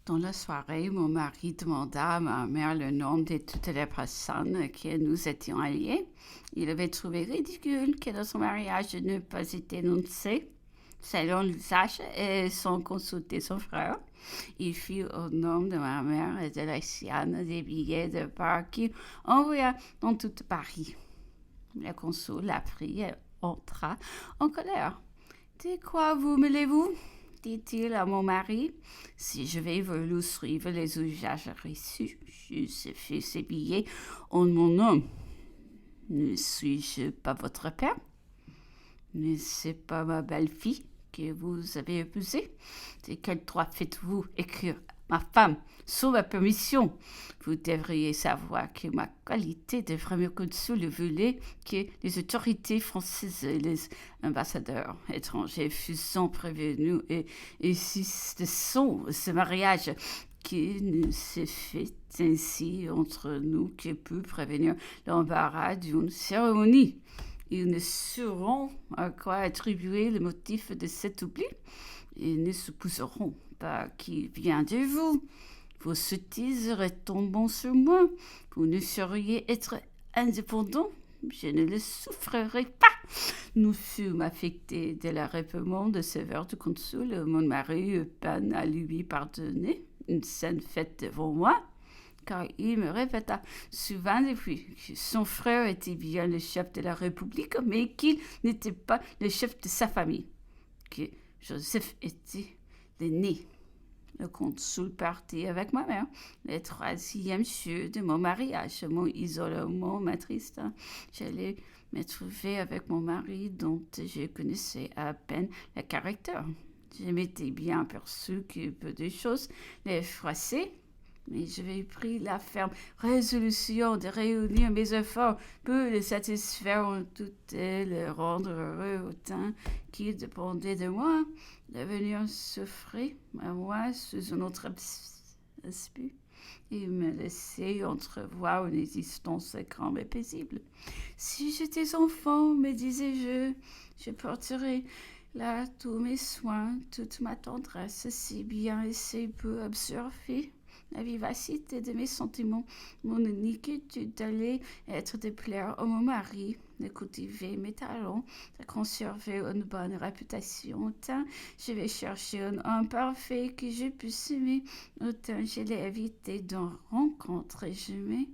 Dans la soirée, mon mari demanda à ma mère le nom de toutes les personnes que nous étions alliés. Il avait trouvé ridicule que notre mariage n'ait pas été annoncé selon l'usage et sans consulter son frère. Il fit au nom de ma mère et de la sienne des billets de bar qu'il envoya dans tout Paris. Le consul l'apprit et entra en colère. « De quoi vous mêlez-vous » dit-il à mon mari. « Si je vais vouloir suivre les usages reçus, je fais ces billets en mon nom. Ne suis-je pas votre père? Ne c'est pas ma belle-fille que vous avez épousée? De quel droit faites-vous écrire ma femme sous ma permission? Vous devriez savoir que ma qualité de premier consul voulait que les autorités françaises et les ambassadeurs étrangers fussent prévenus et si ce mariage qui ne s'est fait ainsi entre nous que peut prévenir l'embarras d'une cérémonie. Ils ne sauront à quoi attribuer le motif de cet oubli. Ils ne supposeront pas qu'il vient de vous. Vos sottises retombant sur moi. Vous ne sauriez être indépendant. Je ne le souffrirai pas. Nous fûmes affectés de la réprimande sévère du consul. Mon mari eut peine à lui pardonner une scène faite devant moi, car il me répéta souvent depuis que son frère était bien le chef de la République, mais qu'il n'était pas le chef de sa famille, que Joseph était l'aîné. Le consul partit avec ma mère, le troisième jour de mon mariage. Mon isolement m'attrista. J'allais me trouver avec mon mari dont je connaissais à peine le caractère. Je m'étais bien aperçu que peu de choses l'effrayaient, mais j'avais pris la ferme résolution de réunir mes efforts pour le satisfaire en tout et le rendre heureux autant qu'il dépendait de moi. L'avenir s'offrait à moi sous un autre aspect et me laissait entrevoir une existence grande et paisible. Si j'étais enfant, me disais-je, je porterais là tous mes soins, toute ma tendresse, si bien et si peu observée. La vivacité de mes sentiments, mon inquiétude d'aller être de plaire à mon mari, de cultiver mes talents, de conserver une bonne réputation. Autant je vais chercher un homme parfait que je puisse aimer, autant je l'ai évité d'en rencontrer jamais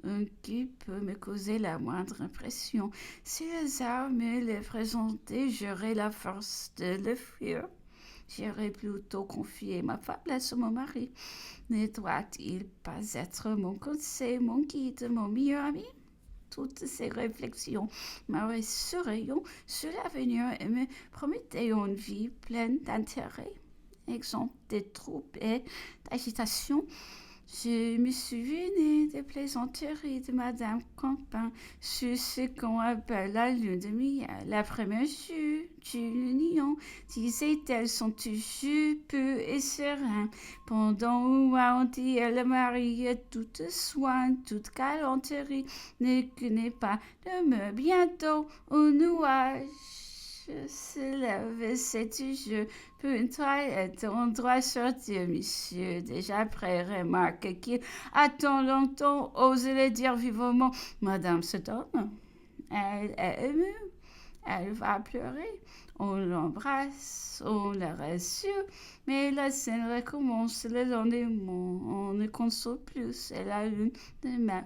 un qui peut me causer la moindre impression. Si le hasard me le présentait, j'aurais la force de le fuir. J'irais plutôt confier ma faiblesse à mon mari. Ne doit-il pas être mon conseil, mon guide, mon meilleur ami? Toutes ces réflexions me rassuraient sur l'avenir et me promettaient une vie pleine d'intérêt, exempte de troubles et d'agitation. Je me souvenais des plaisanteries de Madame Campin sur ce qu'on appelle la lune de miel. La première jour d'une union, disait-elle, sont toujours peu et sereins. Pendant un mois entier, elle mariait toute soin, toute galanterie, ne connaît pas de me. Bientôt, un nuage se lève, c'est toujours pour une toilette. On doit sortir, monsieur. Déjà après, remarque qu'il attend longtemps, ose le dire vivement. Madame se donne. Elle est émue. Elle va pleurer. On l'embrasse, on la rassure, mais la scène recommence. Le lendemain, on ne console plus. Et la lune de mai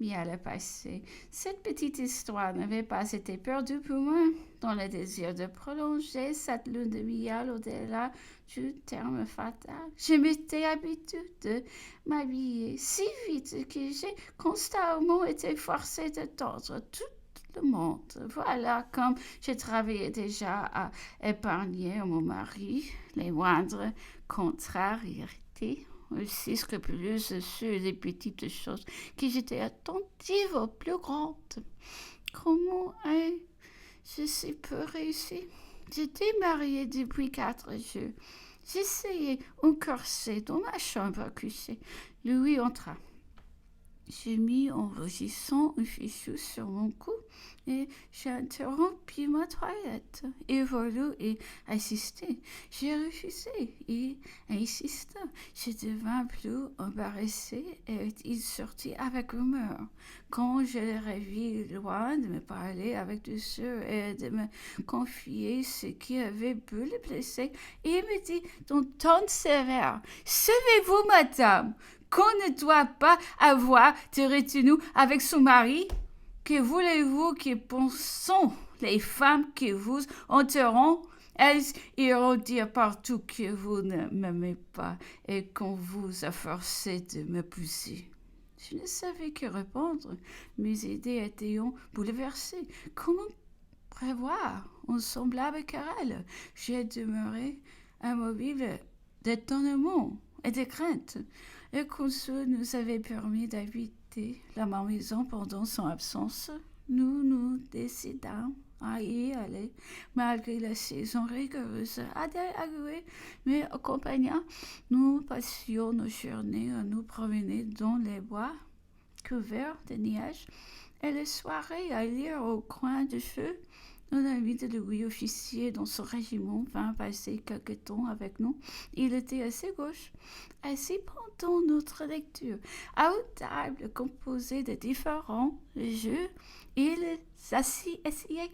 mis à le passé. Cette petite histoire n'avait pas été perdue pour moi, dans le désir de prolonger cette lune de miel au-delà du terme fatal. Je m'étais habituée de m'habiller si vite que j'ai constamment été forcée de tordre tout le monde. Voilà comme je travaillais déjà à épargner à mon mari les moindres contrariétés, aussi scrupuleuse sur les petites choses, que j'étais attentive aux plus grandes. Comment ai-je si peu réussi? J'étais mariée depuis 4 jours. J'essayais un corset dans ma chambre à coucher. Louis entra. J'ai mis en rougissant un fichu sur mon cou et j'ai interrompu ma toilette. Il voulu y assister. J'ai refusé. Il insista. Je devins plus embarrassée et il sortit avec humeur. Quand je l'ai vu loin de me parler avec douceur et de me confier ce qui avait pu le blesser, il me dit d'un ton sévère: Savez-vous, madame, qu'on ne doit pas avoir de retenue avec son mari? Que voulez-vous que pensent les femmes qui vous enterreront? Elles iront dire partout que vous ne m'aimez pas et qu'on vous a forcé de m'épouser. Je ne savais que répondre. Mes idées étaient bouleversées. Comment prévoir une semblable querelle? J'ai demeuré immobile d'étonnement et de crainte. Le consul nous avait permis d'habiter la maison pendant son absence. Nous nous décidâmes à y aller, malgré la saison rigoureuse. Adèle Agoué me accompagna. Nous passions nos journées à nous promener dans les bois couverts de neige et les soirées à lire au coin du feu. Un ami de Louis, officier dans son régiment, vint passer quelque temps avec nous. Il était assez gauche. Assis pendant notre lecture, à une table composée de différents jeux, il essayait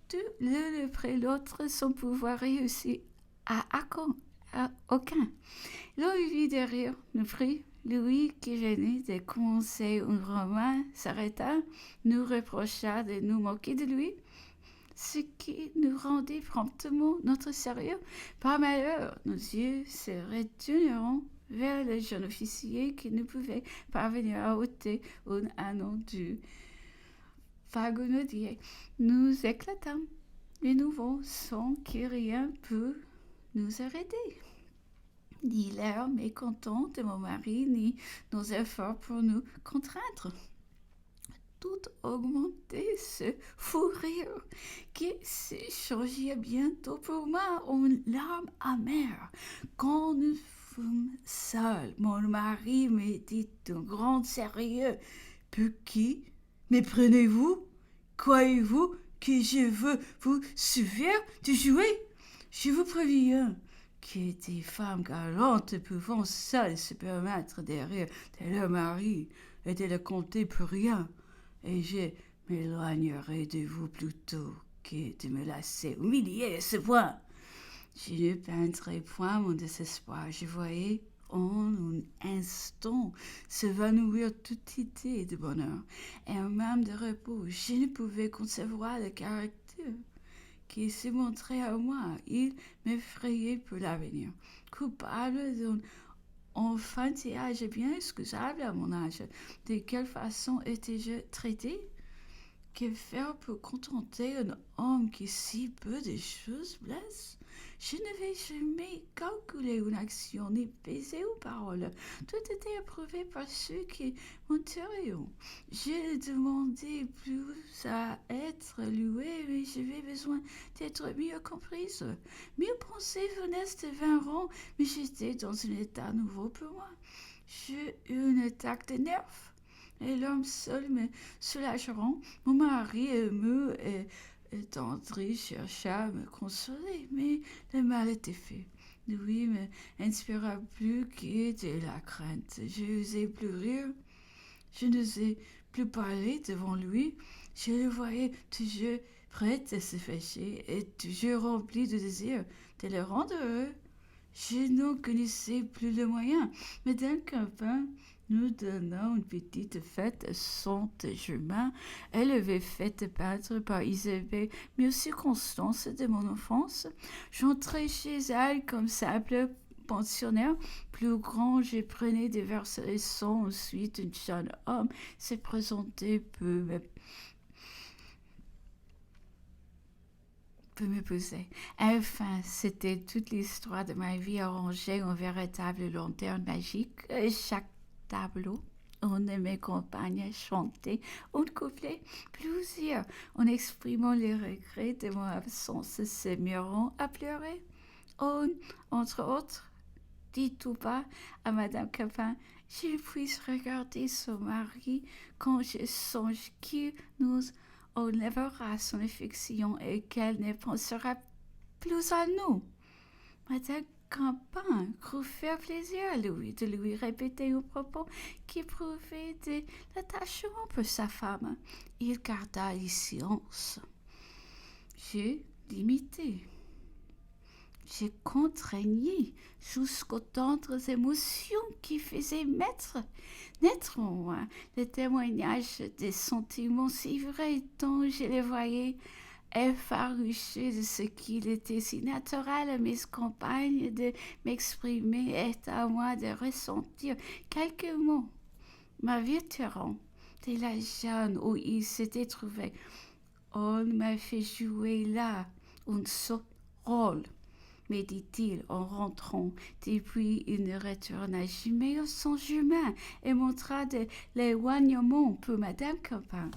tout l'un après l'autre sans pouvoir réussir à aucun. L'on vit de rire, nous prit. Louis, qui venait de commencer un roman, s'arrêta, nous reprocha de nous moquer de lui, ce qui nous rendait promptement notre sérieux. Par malheur, nos yeux se retourneront vers le jeune officier qui ne pouvait parvenir à ôter un anneau du wagonadier. Nous éclatâmes de nouveau sans que rien pût nous arrêter. Ni l'air mécontent de mon mari, ni nos efforts pour nous contraindre. Tout augmentait ce fou rire qui s'échangeait bientôt pour moi en larmes amères. Quand nous fûmes seuls, mon mari me dit d'un grand sérieux: Pucky, méprenez-vous? Croyez-vous que je veux vous suffire de jouer? Je vous préviens que des femmes galantes pouvant seules se permettre de rire de leur mari et de le compter pour rien. Et je m'éloignerai de vous plutôt que de me laisser humilier à ce point. Je ne peindrai point mon désespoir. Je voyais en un instant s'évanouir toute idée de bonheur et même de repos. Je ne pouvais concevoir le caractère qui se montrait à moi. Il m'effrayait pour l'avenir. Coupable d'un enfantillage bien excusable à mon âge. De quelle façon étais-je traité? Que faire pour contenter un homme qui si peu de choses blesse? Je n'avais jamais calculé une action, ni pesé une parole. Tout était approuvé par ceux qui m'entouraient. Je demandais plus à être louée, mais j'avais besoin d'être mieux comprise. Mes pensées funestes vinront, mais j'étais dans un état nouveau pour moi. J'ai eu une attaque de nerfs. Et l'homme seul me soulageront. Mon mari ému et attendri chercha à me consoler, mais le mal était fait. Lui me inspira plus que de la crainte. Je n'osais plus rire, je n'osais plus parler devant lui. Je le voyais toujours prêt à se fâcher et toujours rempli de désir de le rendre heureux. Je n'en connaissais plus le moyen, mais d'un copain, nous donnons une petite fête à Saint-Germain. Elle avait fait peindre par Isabelle mes circonstances de mon enfance. J'entrais chez elle comme simple pensionnaire. Plus grand, je prenais des versets récents. Ensuite, un jeune homme s'est présenté pour m'épouser. Enfin, c'était toute l'histoire de ma vie arrangée en véritable lanterne magique. Chaque tableau, on de mes compagnes chantait un couplet, plusieurs, en exprimant les regrets de mon absence, se mirant à pleurer. On, entre autres, dit tout bas à Madame Capin, je puis regarder son mari quand je songe qu'il nous enlèvera son affection et qu'elle ne pensera plus à nous. Madame Campin crut faire plaisir à Louis de lui répéter aux propos qui prouvaient de l'attachement pour sa femme. Il garda le silence. Je l'imitai. Je contraignais jusqu'aux tendres émotions qui faisaient naître en moi le témoignage des sentiments si vrais dont je les voyais effarouchés de ce qu'il était si naturel à mes compagnes de m'exprimer et à moi de ressentir quelques mots. M'avertiront de la jeune où il s'était trouvé. On m'a fait jouer là un seul rôle, me dit-il en rentrant. Depuis, il ne retourna jamais au son humain et montra de l'éloignement pour Madame Campin.